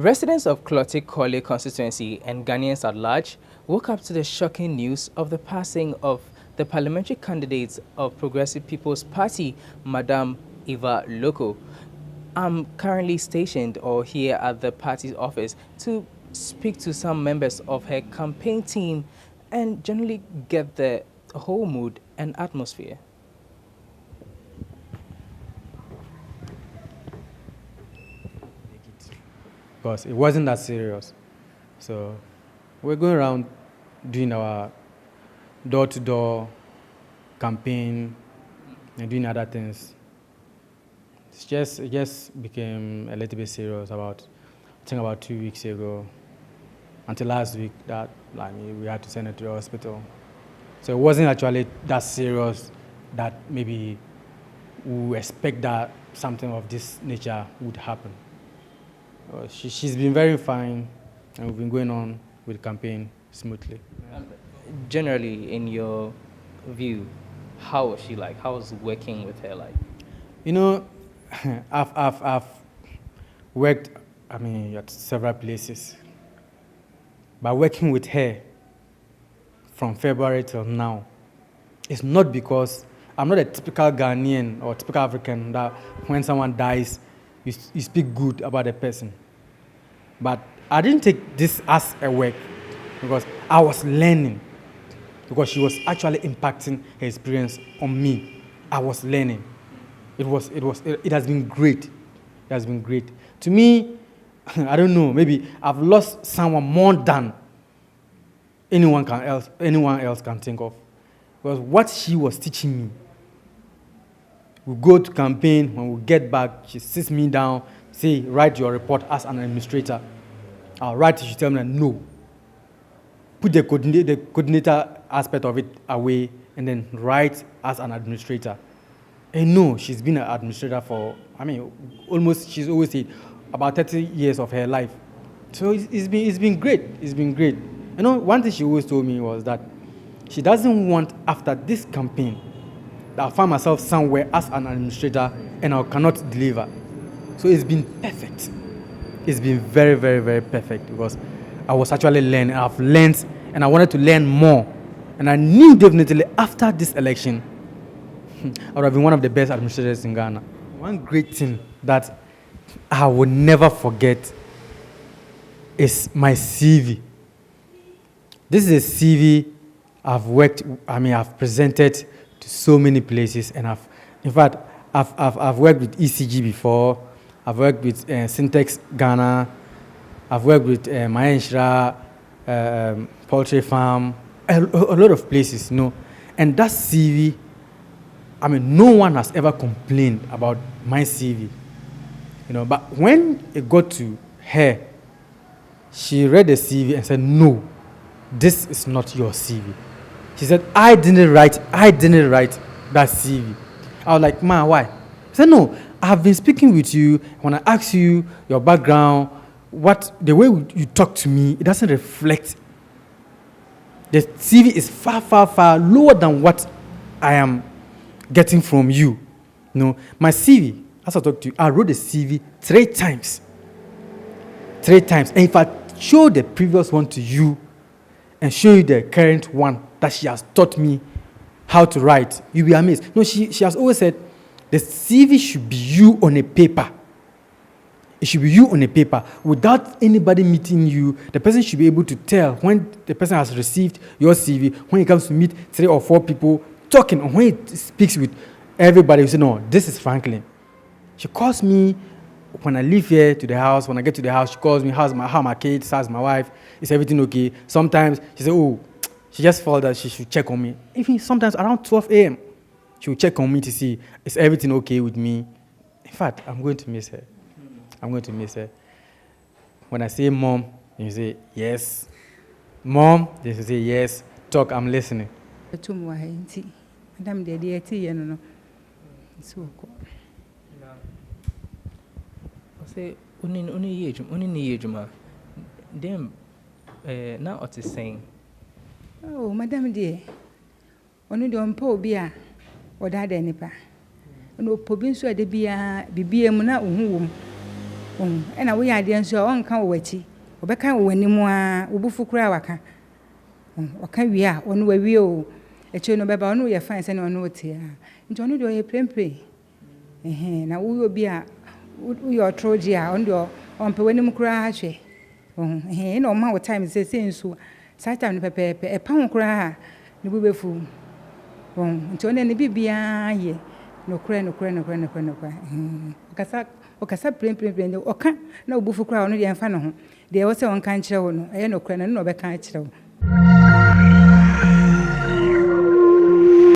Residents of Klottey Korle constituency and Ghanaians at large woke up to the shocking news of the passing of the parliamentary candidate of Progressive People's Party, Madam Eva Lokko. I'm currently stationed here at the party's office to speak to some members of her campaign team and generally get the whole mood and atmosphere. Because it wasn't that serious. So we're going around doing our door-to-door campaign and doing other things. It just became a little bit serious I think about 2 weeks ago, until last week that we had to send her to the hospital. So it wasn't actually that serious that maybe we expect that something of this nature would happen. She's been very fine, and we've been going on with the campaign smoothly. Generally, in your view, how was she like? How was working with her like? You know, I've worked, at several places. But working with her from February till now, it's not because I'm not a typical Ghanaian or typical African that when someone dies, you speak good about the person. But I didn't take this as a work because I was learning, because she was actually impacting her experience on me. I was learning. It has been great. It has been great. To me, I don't know, maybe I've lost someone more than anyone else can think of. Because what she was teaching me, we go to campaign, when we get back, she sits me down, say, write your report as an administrator. I'll write it, she tell me, no. Put the coordinator aspect of it away, and then write as an administrator. And no, she's been an administrator for, she's always said, about 30 years of her life. So it's been great. It's been great. You know, one thing she always told me was that she doesn't want, after this campaign, that I find myself somewhere as an administrator and I cannot deliver. So it's been perfect. It's been very, very, very perfect, because I was actually learning. I've learned and I wanted to learn more. And I knew definitely after this election, I would have been one of the best administrators in Ghana. One great thing that I will never forget is my CV. This is a CV I've presented to so many places, and I've worked with ECG before. I've worked with Syntex Ghana. I've worked with Maenshra, Poultry Farm, a lot of places, you know. And that CV, no one has ever complained about my CV, you know. But when it got to her, she read the CV and said, no, this is not your CV. She said, I didn't write that CV. I was like, ma, why? She said, no, I've been speaking with you. When I ask you your background, the way you talk to me, it doesn't reflect. The CV is far, far, far lower than what I am getting from you. You know, my CV, as I talked to you, I wrote the CV 3 times. 3 times. And if I show the previous one to you and show you the current one that she has taught me how to write, you'll be amazed. No, she has always said, the CV should be you on a paper. It should be you on a paper. Without anybody meeting you, the person should be able to tell when the person has received your CV, when he comes to meet 3 or 4 people talking, or when he speaks with everybody, you say, no, this is Franklin. She calls me when I leave here to the house. When I get to the house, she calls me, how my kids, how's my wife, is everything okay? Sometimes she says, oh, she just felt that she should check on me. Even sometimes around 12 a.m., she will check on me to see, is everything okay with me? In fact, I'm going to miss her. I'm going to miss her. When I say mom, you say yes. Mom, they say yes. Talk, I'm listening. Madam, say now what is saying? Oh, Madam dear, only don't po beer or that any pa. No, Pobin so de bia, be a mona, ɛna woyɛ adeɛ nso a ɔnka wɔ w'akyi ɔbɛka wɔ w'anim a wobufu kura waka ɔka wie a ɔno wawie o ɛkyɛ no bɛba ɔno yɛ fine sɛ ne ɔno wote a nti ɔno deɛ ɔyɛ prempre na woyɛ obi a woyɛ ɔtorogye a ɔno deɛ ɔmpɛ w'anim kura ahwɛ na ɔma wo time sɛ nso saa time no pɛpɛɛpɛ ɛpa ho kura a ne bu bɛfu nti ɔno ne bibiaa yɛ nokorɛ ɔkasa prempre ɔka na wobufu kura ɔno deɛ ɛmfa ne ho deɛ ɛwɔ sɛ ɔnka nkyerɛ wo no ɛyɛ nokorɛ no na ɔbɛka akyerɛ wo